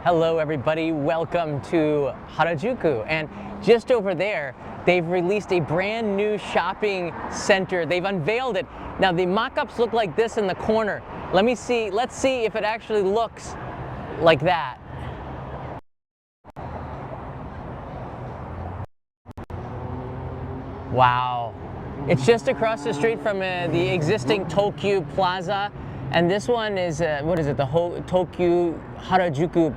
Hello everybody, welcome to Harajuku, and just over there they've released a brand new shopping center. They've unveiled it. Now the mock-ups look like this in the corner. Let's see if it actually looks like that. Wow. It's just across the street from the existing Tokyu Plaza, and this one is, what is it, the Tokyu Harajuku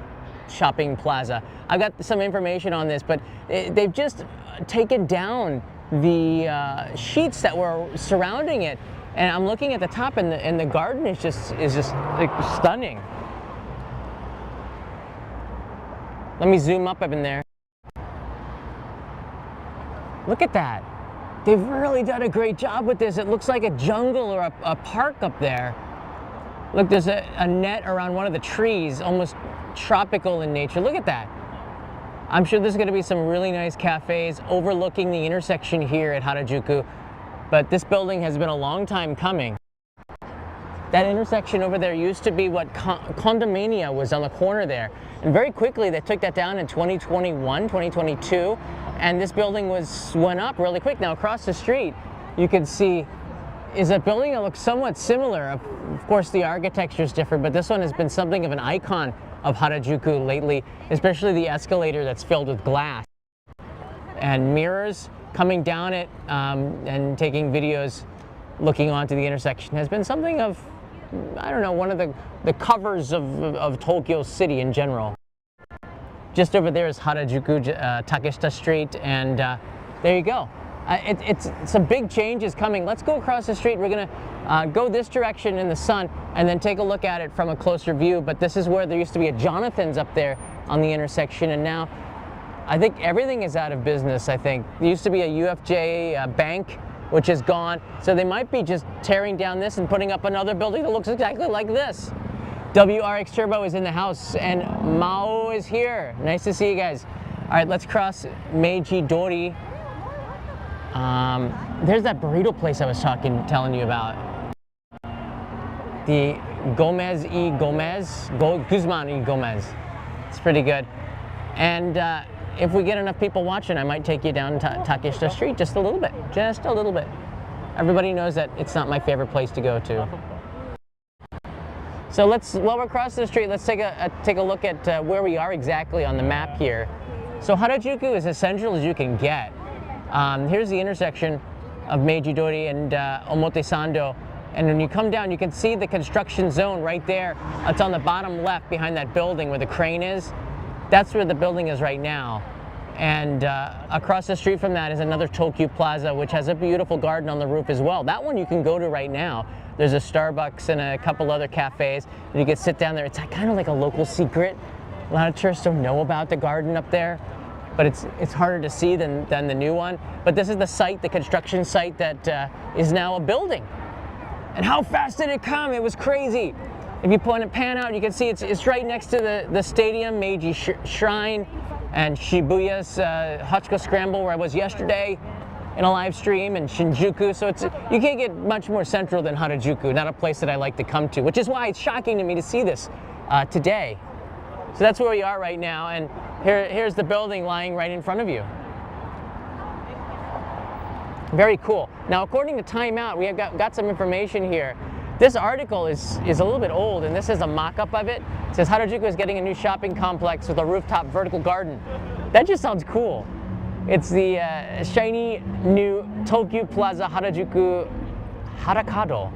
Shopping Plaza. I've got some information on this, but they've just taken down the sheets that were surrounding it, and I'm looking at the top, and the garden is just like stunning. Let me zoom up in there. Look at that. They've really done a great job with this. It looks like a jungle or a park up there. Look, there's a net around one of the trees, almost tropical in nature. Look at that. I'm sure there's going to be some really nice cafes overlooking the intersection here at Harajuku, but this building has been a long time coming. That intersection over there used to be what Condomania was on the corner there, and very quickly they took that down in 2021, 2022, and this building went up really quick. Now across the street you can see is a building that looks somewhat similar. Of course the architecture is different, but this one has been something of an icon of Harajuku lately, especially the escalator that's filled with glass and mirrors coming down it, and taking videos looking onto the intersection has been something of, I don't know, one of the covers of Tokyo City in general. Just over there is Harajuku Takeshita Street, and there you go. It's some big changes coming. Let's go across the street. We're gonna go this direction in the sun and then take a look at it from a closer view. But this is where there used to be a Jonathan's up there on the intersection, and now I think everything is out of business. I think there used to be a UFJ bank, which is gone. So they might be just tearing down this and putting up another building that looks exactly like this. WRX Turbo is in the house, and Mao is here. Nice to see you guys. All right, let's cross Meiji-Dori. There's that burrito place I was telling you about. The Guzman y Gomez. It's pretty good. And if we get enough people watching, I might take you down to Takeshita Street just a little bit. Just a little bit. Everybody knows that it's not my favorite place to go to. So while we're crossing the street, let's take a look at where we are exactly on the map here. So Harajuku is as central as you can get. Here's the intersection of Meiji-Dori and Omotesando, and when you come down you can see the construction zone right there. It's on the bottom left behind that building where the crane is. That's where the building is right now, and across the street from that is another Tokyu Plaza, which has a beautiful garden on the roof as well. That one you can go to right now. There's a Starbucks and a couple other cafes, and you can sit down there. It's kind of like a local secret. A lot of tourists don't know about the garden up there, but it's harder to see than the new one. But this is the site, the construction site that is now a building. And how fast did it come? It was crazy. If you pan out, you can see it's right next to the stadium, Meiji Shrine, and Shibuya's Hachiko Scramble, where I was yesterday in a live stream, and Shinjuku. So you can't get much more central than Harajuku, not a place that I like to come to, which is why it's shocking to me to see this today. So that's where we are right now, and here's the building lying right in front of you. Very cool. Now, according to Time Out, we have got some information here. This article is a little bit old, and this is a mock-up of it. It says Harajuku is getting a new shopping complex with a rooftop vertical garden. That just sounds cool. It's the shiny new Tokyu Plaza Harajuku Harakado.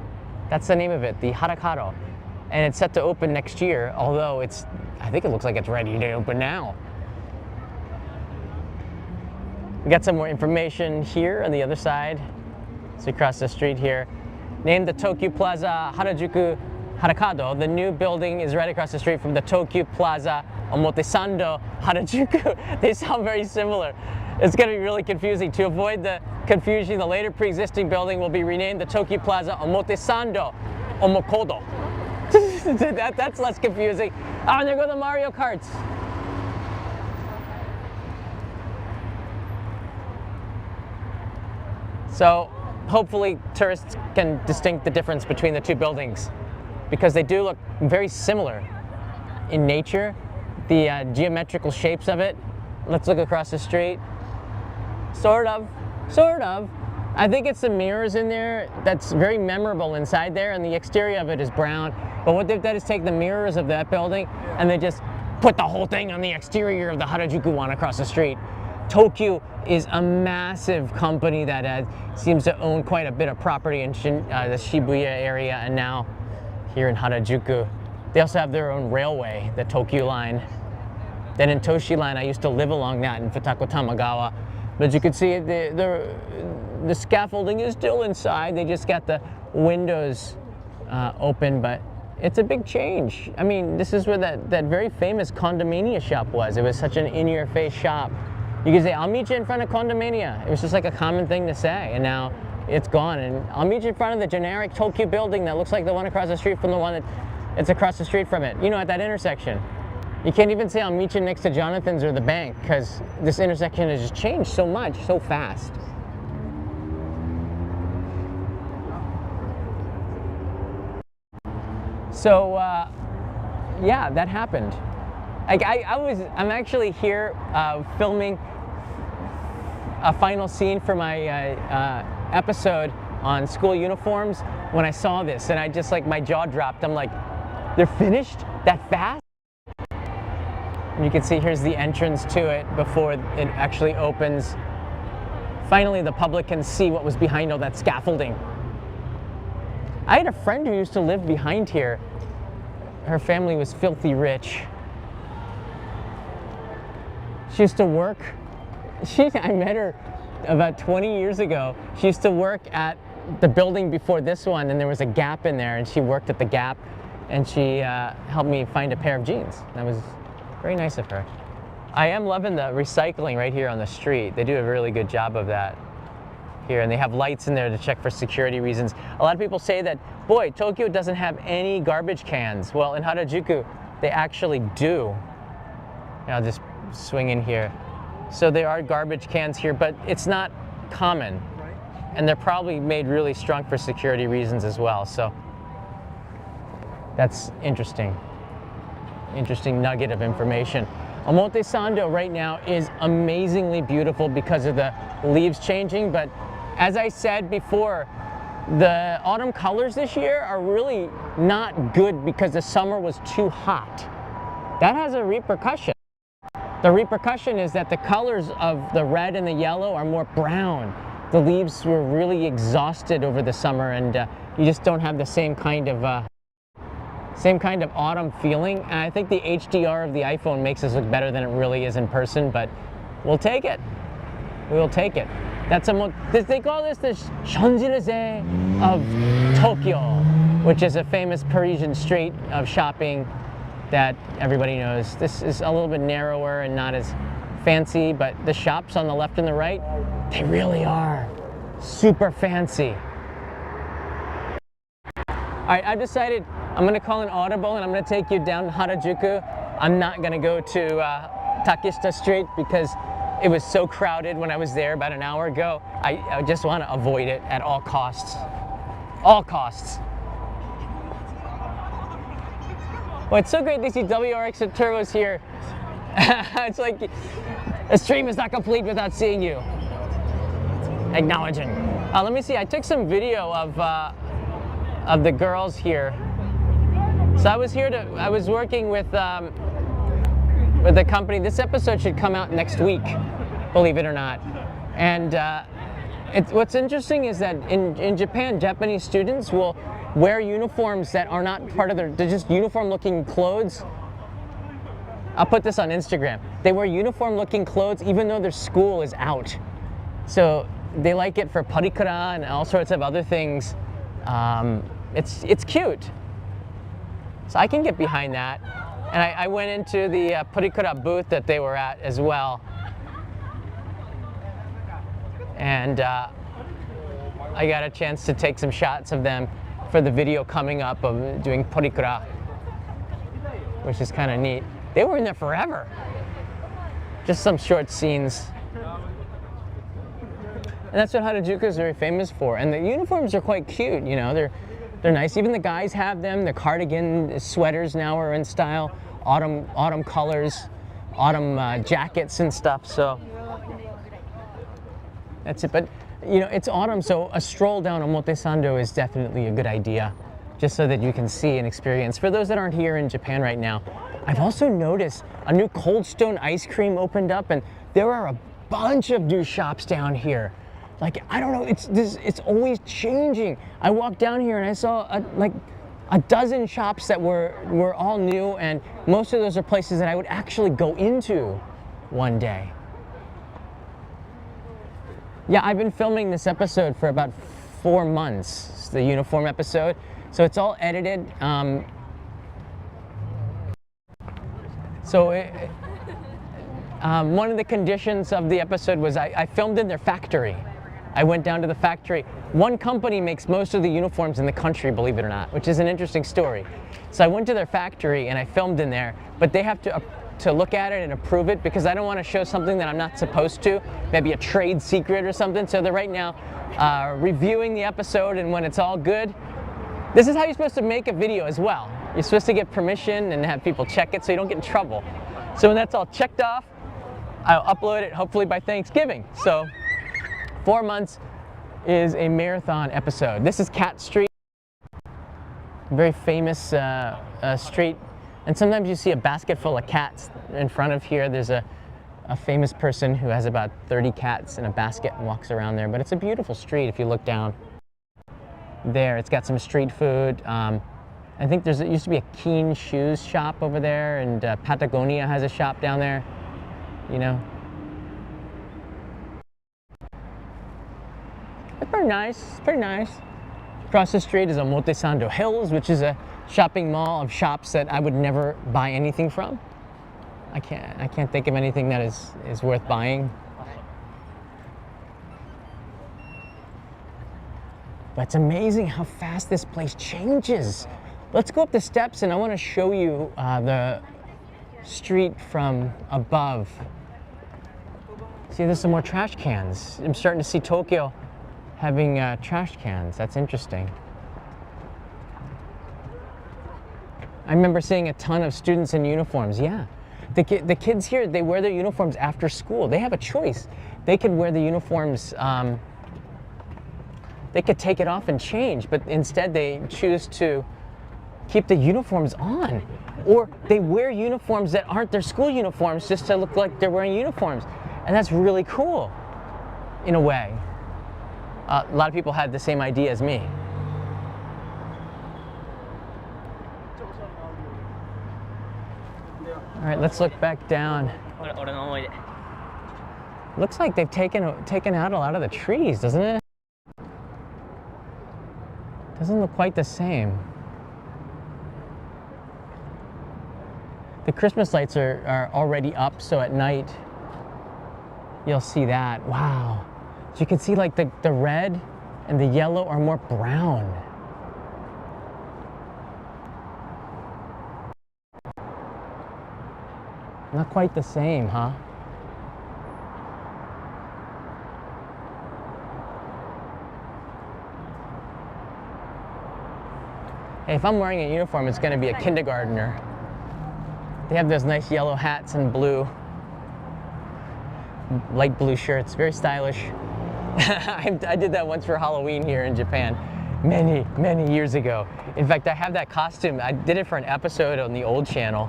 That's the name of it, the Harakado. And it's set to open next year, although I think it looks like it's ready to open now. We got some more information here on the other side. So across the street here. Named the Tokyu Plaza Harajuku Harakado, the new building is right across the street from the Tokyu Plaza Omotesando Harajuku. They sound very similar. It's going to be really confusing. To avoid the confusion, the later pre-existing building will be renamed the Tokyu Plaza Omotesando Omokodo. That's less confusing. Oh, and there go the Mario Karts. So hopefully tourists can distinguish the difference between the two buildings, because they do look very similar in nature. the geometrical shapes of it. Let's look across the street. Sort of. I think it's the mirrors in there that's very memorable inside there, and the exterior of it is brown. But what they've done is take the mirrors of that building and they just put the whole thing on the exterior of the Harajuku one across the street. Tokyu is a massive company that seems to own quite a bit of property in the Shibuya area and now here in Harajuku. They also have their own railway, the Tokyu line. Then in Toshi line, I used to live along that in Futako Tamagawa. But as you can see, the scaffolding is still inside. They just got the windows open, but it's a big change. I mean, this is where that very famous condominium shop was. It was such an in-your-face shop. You could say, I'll meet you in front of condominium. It was just like a common thing to say, and now it's gone. And I'll meet you in front of the generic Tokyo building that looks like the one across the street from the one that's across the street from it. You know, at that intersection. You can't even say I'll meet you next to Jonathan's or the bank because this intersection has just changed so much, so fast. So, yeah, that happened. I'm actually here filming a final scene for my episode on school uniforms when I saw this, and I just like my jaw dropped. I'm like, they're finished that fast? And you can see here's the entrance to it before it actually opens. Finally, the public can see what was behind all that scaffolding. I had a friend who used to live behind here. Her family was filthy rich. She used to work. I met her about 20 years ago. She used to work at the building before this one, and there was a Gap in there, and she worked at the Gap, and she helped me find a pair of jeans. That was very nice of her. I am loving the recycling right here on the street. They do a really good job of that here, and they have lights in there to check for security reasons. A lot of people say that, boy, Tokyo doesn't have any garbage cans. Well, in Harajuku, they actually do. I'll just swing in here. So there are garbage cans here, but it's not common. And they're probably made really strong for security reasons as well. So that's interesting. Interesting nugget of information. Omotesando right now is amazingly beautiful because of the leaves changing, but as I said before, the autumn colors this year are really not good because the summer was too hot. That has a repercussion. The repercussion is that the colors of the red and the yellow are more brown. The leaves were really exhausted over the summer, and you just don't have the same kind of autumn feeling. And I think the HDR of the iPhone makes us look better than it really is in person, but we'll take it. We'll take it. They call this the Champs-Élysées of Tokyo, which is a famous Parisian street of shopping that everybody knows. This is a little bit narrower and not as fancy, but the shops on the left and the right, they really are super fancy. All right, I've decided I'm gonna call an audible and I'm gonna take you down Harajuku. I'm not gonna go to Takeshita Street because it was so crowded when I was there about an hour ago. I just wanna avoid it at all costs. All costs. Well, it's so great to see WRX and Turbos here. It's like a stream is not complete without seeing you. Acknowledging. Let me see, I took some video of the girls here. So I was working with the company. This episode should come out next week, believe it or not. And what's interesting is that in Japan, Japanese students will wear uniforms that are not part of they're just uniform looking clothes. I'll put this on Instagram. They wear uniform looking clothes even though their school is out. So they like it for parikura and all sorts of other things. It's cute. So I can get behind that. And I went into the parikura booth that they were at as well. And I got a chance to take some shots of them for the video coming up of doing parikura, which is kind of neat. They were in there forever. Just some short scenes. And that's what Harajuku is very famous for. And the uniforms are quite cute, you know, they're nice. Even the guys have them. The cardigan sweaters now are in style. autumn colors, autumn jackets and stuff. So that's it. But you know, it's autumn, so a stroll down Omotesando is definitely a good idea, just so that you can see and experience. For those that aren't here in Japan right now, I've also noticed a new Cold Stone ice cream opened up, and there are a bunch of new shops down here. Like, I don't know, it's always changing. I walked down here and I saw like a dozen shops that were all new, and most of those are places that I would actually go into one day. Yeah, I've been filming this episode for about 4 months. It's the uniform episode, so it's all edited. One of the conditions of the episode was I filmed in their factory. I went down to the factory. One company makes most of the uniforms in the country, believe it or not, which is an interesting story. So I went to their factory and I filmed in there, but they have to look at it and approve it, because I don't want to show something that I'm not supposed to, maybe a trade secret or something. So they're right now reviewing the episode, and when it's all good, this is how you're supposed to make a video as well. You're supposed to get permission and have people check it so you don't get in trouble. So when that's all checked off, I'll upload it hopefully by Thanksgiving. So 4 months is a marathon episode. This is Cat Street, very famous street. And sometimes you see a basket full of cats in front of here. There's a famous person who has about 30 cats in a basket and walks around there. But it's a beautiful street if you look down there. It's got some street food. I think there used to be a Keen shoes shop over there, and Patagonia has a shop down there, you know. It's pretty nice, it's pretty nice. Across the street is Omotesando Hills, which is a shopping mall of shops that I would never buy anything from. I can't think of anything that is worth buying. But it's amazing how fast this place changes. Let's go up the steps, and I want to show you the street from above. See, there's some more trash cans. I'm starting to see Tokyo having trash cans. That's interesting. I remember seeing a ton of students in uniforms. Yeah, the kids here, they wear their uniforms after school. They have a choice. They could wear the uniforms, they could take it off and change, but instead they choose to keep the uniforms on. Or they wear uniforms that aren't their school uniforms just to look like they're wearing uniforms. And that's really cool, in a way. A lot of people had the same idea as me. All right, let's look back down. Looks like they've taken out a lot of the trees, doesn't it? Doesn't look quite the same. The Christmas lights are already up, so at night you'll see that. Wow. So you can see like the red and the yellow are more brown. Not quite the same, huh? Hey, if I'm wearing a uniform, it's going to be a kindergartner. They have those nice yellow hats and light blue shirts, very stylish. I did that once for Halloween here in Japan, many years ago. In fact, I have that costume. I did it for an episode on the old channel,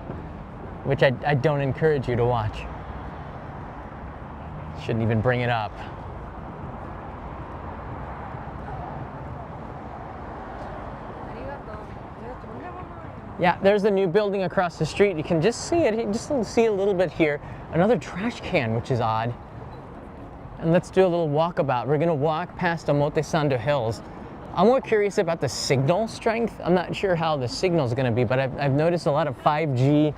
which I don't encourage you to watch. Shouldn't even bring it up. Yeah, there's the new building across the street. You can just see it, see a little bit here. Another trash can, which is odd. And let's do a little walkabout. We're gonna walk past Omotesando Hills. I'm more curious about the signal strength. I'm not sure how the signal is gonna be, but I've noticed a lot of 5G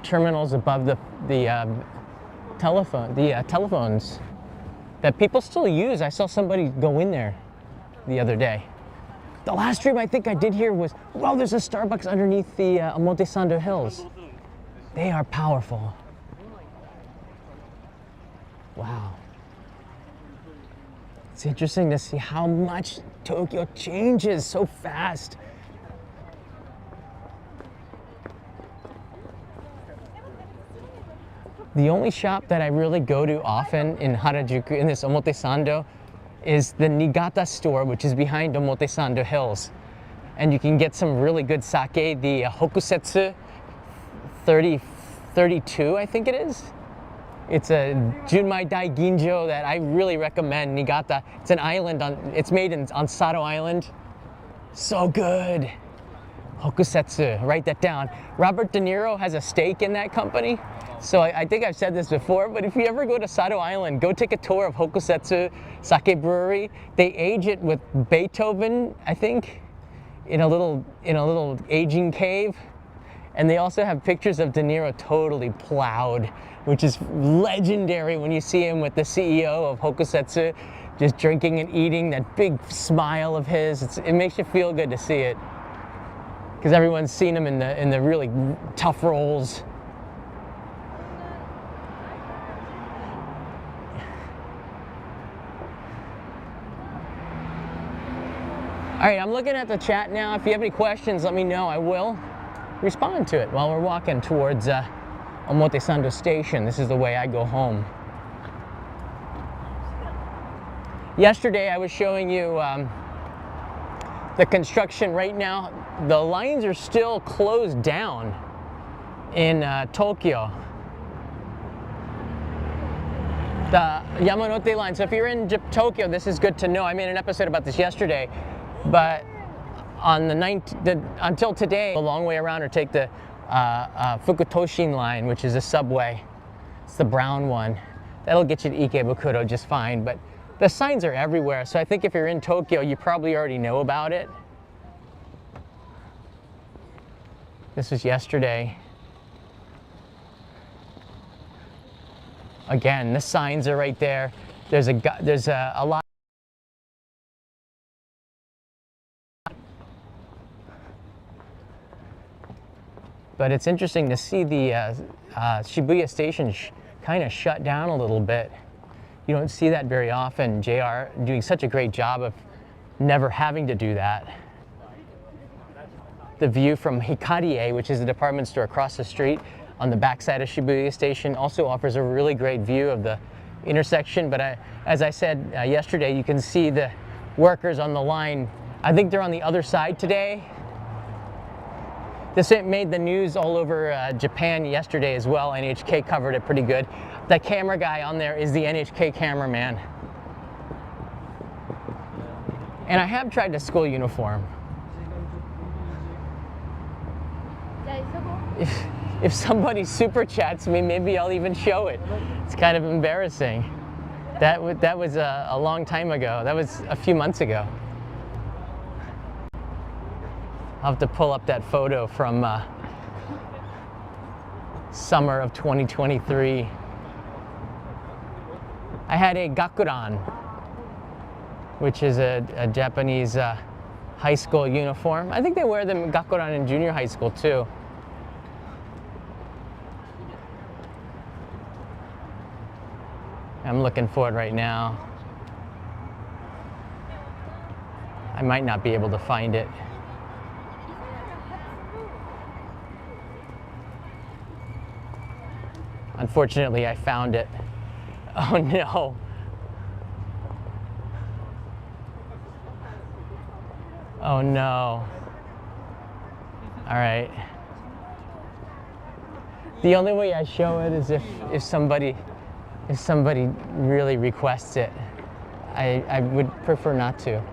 terminals above the telephones that people still use. I saw somebody go in there the other day. The last stream I think I did here was, well, there's a Starbucks underneath the Omotesando Hills. They are powerful. Wow. It's interesting to see how much Tokyo changes so fast. The only shop that I really go to often in Harajuku, in this Omotesando, is the Niigata store, which is behind Omotesando Hills. And you can get some really good sake, the Hokusetsu 3032, I think it is. It's a Junmai Dai Ginjo that I really recommend, Niigata. It's an island, it's made on Sado Island. So good. Hokusetsu, write that down. Robert De Niro has a stake in that company. So I think I've said this before, but if you ever go to Sado Island, go take a tour of Hokusetsu Sake Brewery. They age it with Beethoven, I think, in a little aging cave. And they also have pictures of De Niro totally plowed, which is legendary when you see him with the CEO of Hokusetsu, just drinking and eating, that big smile of his. It makes you feel good to see it. Because everyone's seen him in the really tough roles. All right, I'm looking at the chat now. If you have any questions, let me know. I will respond to it while we're walking towards Omotesando Station. This is the way I go home. Yesterday, I was showing you the construction right now. The lines are still closed down in Tokyo. The Yamanote line. So if you're in Tokyo, this is good to know. I made an episode about this yesterday. But on until today, a long way around, or take the Fukutoshin line, which is a subway. It's the brown one. That'll get you to Ikebukuro just fine. But the signs are everywhere. So I think if you're in Tokyo, you probably already know about it. This was yesterday. Again, the signs are right there. There's a lot. But it's interesting to see the Shibuya station kind of shut down a little bit. You don't see that very often. JR doing such a great job of never having to do that. The view from Hikarie, which is a department store across the street on the backside of Shibuya station, also offers a really great view of the intersection. But as I said yesterday, you can see the workers on the line. I think they're on the other side today. This made the news all over Japan yesterday as well. NHK covered it pretty good. The camera guy on there is the NHK cameraman. And I have tried the school uniform. If somebody super chats me, maybe I'll even show it. It's kind of embarrassing. That was a long time ago. That was a few months ago. I'll have to pull up that photo from summer of 2023. I had a gakuran, which is a Japanese high school uniform. I think they wear them gakuran in junior high school too. I'm looking for it right now. I might not be able to find it. Unfortunately, I found it. Oh no. Oh no. All right. The only way I show it is if somebody really requests it. I would prefer not to.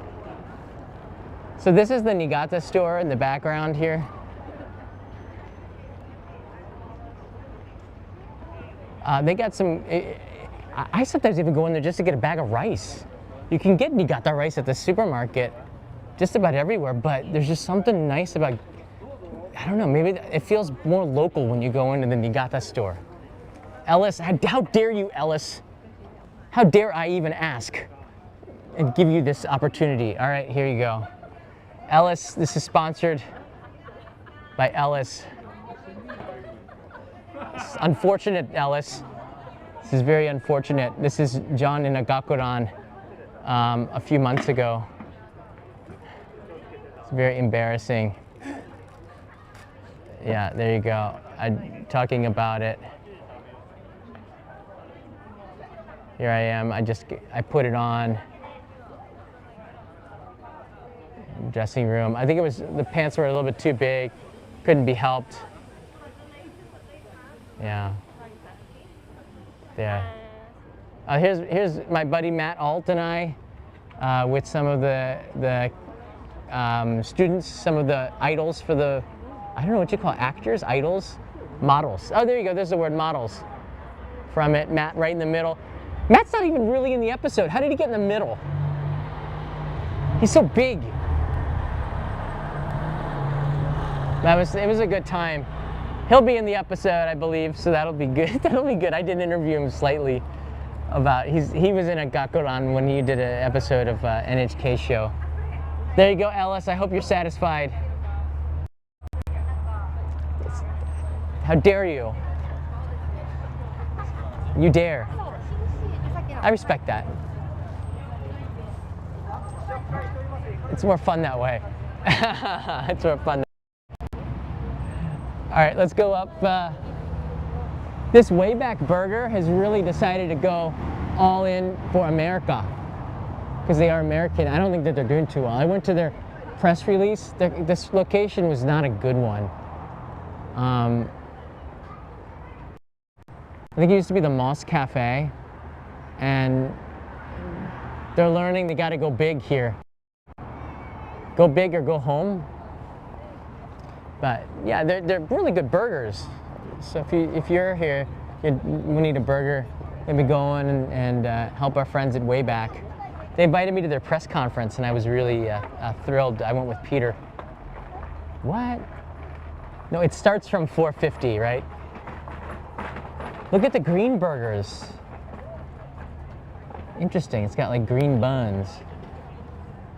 So this is the Niigata store in the background here. They got some, I sometimes even go in there just to get a bag of rice. You can get Niigata rice at the supermarket just about everywhere, but there's just something nice about, I don't know, maybe it feels more local when you go into the Niigata store. Ellis, how dare you, Ellis? How dare I even ask and give you this opportunity? All right, here you go. Ellis, this is sponsored by Ellis. It's unfortunate, Ellis. This is very unfortunate. This is John in a gakuran a few months ago. It's very embarrassing. Yeah, there you go. I'm talking about it. Here I am. I put it on. Dressing room. I think it was the pants were a little bit too big. Couldn't be helped. Yeah. Yeah. Here's my buddy Matt Alt and I with some of the students, some of the idols for the, I don't know what you call it, actors, idols, models. Oh, there you go. There's the word models from it. Matt right in the middle. Matt's not even really in the episode. How did he get in the middle? He's so big. It was a good time. He'll be in the episode, I believe, so that'll be good. That'll be good. I did interview him slightly about, he was in a Gakuran when he did an episode of NHK show. There you go, Ellis. I hope you're satisfied. How dare you? You dare. I respect that. It's more fun that way. It's more fun. All right, let's go up. This Wayback Burger has really decided to go all in for America because they are American. I don't think that they're doing too well. I went to their press release. This location was not a good one. I think it used to be the Moss Cafe, and they're learning they got to go big here. Go big or go home. But yeah, they're really good burgers. So if you're here, we need a burger. Maybe go in and help our friends at Wayback. They invited me to their press conference, and I was really thrilled. I went with Peter. What? No, it starts from 450, right? Look at the green burgers. Interesting. It's got like green buns.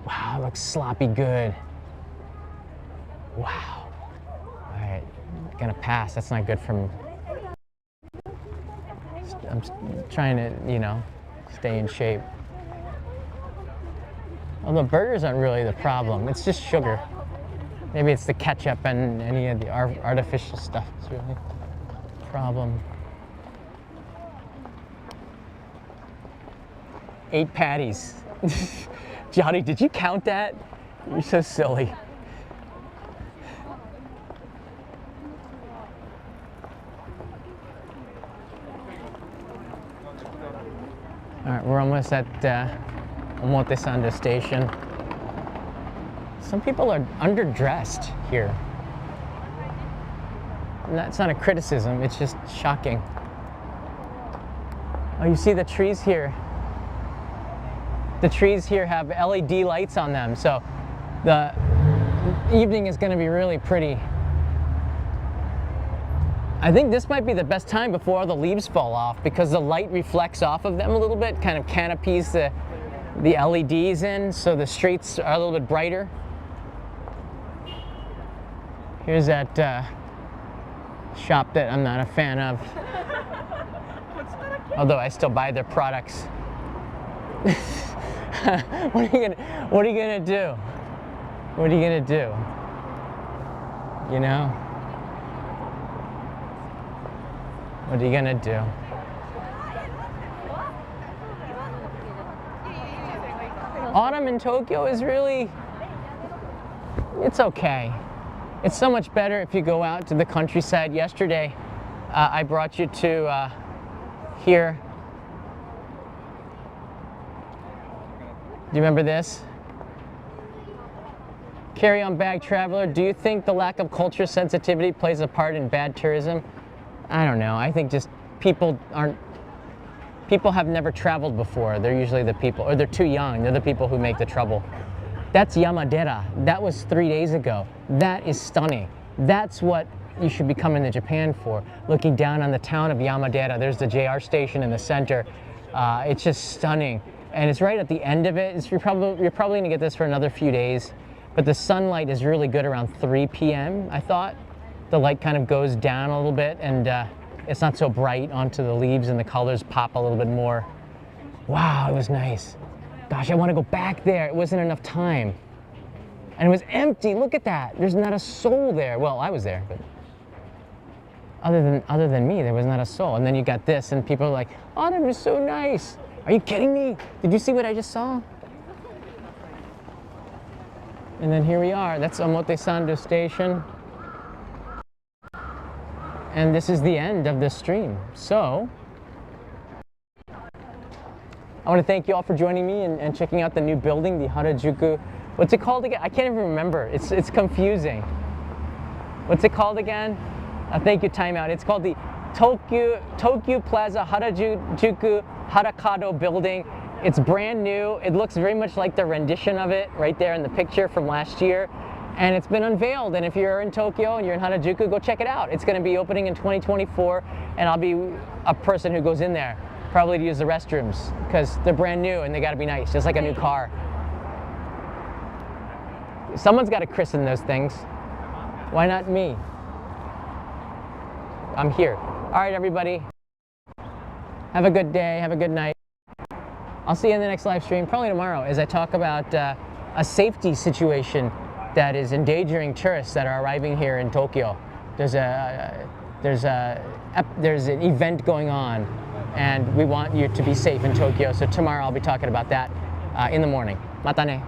Wow, it looks sloppy good. Wow. Gonna pass. That's not good for me. I'm trying to, you know, stay in shape. Well, the burgers aren't really the problem. It's just sugar. Maybe it's the ketchup and any of the artificial stuff that's really the problem. 8 patties. Johnny, did you count that? You're so silly. All right, we're almost at Omotesando Station. Some people are underdressed here. And that's not a criticism, it's just shocking. Oh, you see the trees here? The trees here have LED lights on them, so the evening is going to be really pretty. I think this might be the best time before all the leaves fall off because the light reflects off of them a little bit, kind of canopies the LEDs in, so the streets are a little bit brighter. Here's that shop that I'm not a fan of, although I still buy their products. What are you gonna do? What are you gonna do? You know? What are you gonna do? Autumn in Tokyo is really, it's okay. It's so much better if you go out to the countryside. Yesterday, I brought you to here. Do you remember this? Carry-on bag traveler, do you think the lack of culture sensitivity plays a part in bad tourism? I don't know. I think just people have never traveled before. They're usually the people, or they're too young. They're the people who make the trouble. That's Yamadera. That was 3 days ago. That is stunning. That's what you should be coming to Japan for. Looking down on the town of Yamadera. There's the JR station in the center. It's just stunning. And it's right at the end of it. You're probably gonna get this for another few days. But the sunlight is really good around 3 p.m., I thought. The light kind of goes down a little bit and it's not so bright onto the leaves and the colors pop a little bit more. Wow, it was nice. Gosh, I want to go back there. It wasn't enough time. And it was empty. Look at that. There's not a soul there. Well, I was there, but other than me, there was not a soul. And then you got this and people are like, autumn is so nice. Are you kidding me? Did you see what I just saw? And then here we are. That's Omotesando Station. And this is the end of this stream. So, I want to thank you all for joining me and checking out the new building, the Harajuku. What's it called again? I can't even remember. It's confusing. What's it called again? Thank you, timeout. It's called the Tokyo Plaza Harajuku Harakado building. It's brand new. It looks very much like the rendition of it right there in the picture from last year. And it's been unveiled. And if you're in Tokyo and you're in Harajuku, go check it out. It's going to be opening in 2024. And I'll be a person who goes in there, probably to use the restrooms, because they're brand new and they got to be nice, just like a new car. Someone's got to christen those things. Why not me? I'm here. All right, everybody. Have a good day. Have a good night. I'll see you in the next live stream, probably tomorrow, as I talk about a safety situation that is endangering tourists that are arriving here in Tokyo. There's an event going on, and we want you to be safe in Tokyo. So tomorrow I'll be talking about that in the morning. Mata ne.